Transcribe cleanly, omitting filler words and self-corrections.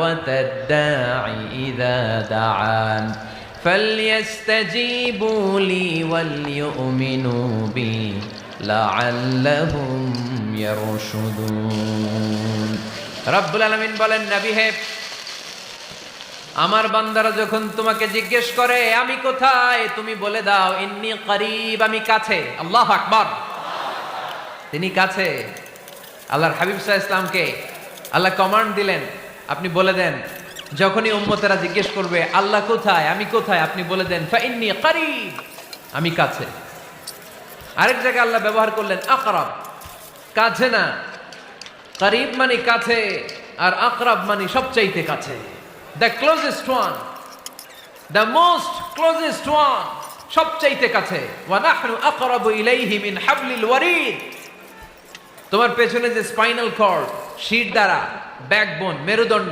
দাওয়াতাদ দাঈ ইযা দাআন ফালইস্তাজীবু লি ওয়াল ইউমিনু বি লাআল্লাহুম ইয়ারশুদুন। রব্বুল আলামিন বলেন, নবী হে, আমার বান্দারা যখন তোমাকে জিজ্ঞেস করে আমি কোথায়, তুমি বলে দাও ইন্নী করিব, আমি কাছে। আল্লাহু আকবার, তিনি কাছে। আল্লাহর হাবিব সাল্লাল্লাহু আলাইহি ওয়াসাল্লামকে আল্লাহ কমান্ড দিলেন, আপনি বলে দেন যখনই উম্মতেরা জিজ্ঞেস করবে আল্লাহ কোথায়, আমি কোথায়, আপনি বলে দেন ফা ইন্নী করিব, আমি কাছে। আরেক জায়গায় আল্লাহ ব্যবহার করলেন আকরাব, কাছে না। করিব মানে কাছে, আর আকরাব মানে সবচাইতে কাছে। The closest one, the most closest one, সবচাইতে কাছে। ওয়া নাহনু আকরাবু ইলাইহি মিন হাবলিল ওয়ারিদ। তোমার পেছনে যে স্পাইনাল কর্ড, শির দ্বারা, ব্যাকবোন, মেরুদণ্ড,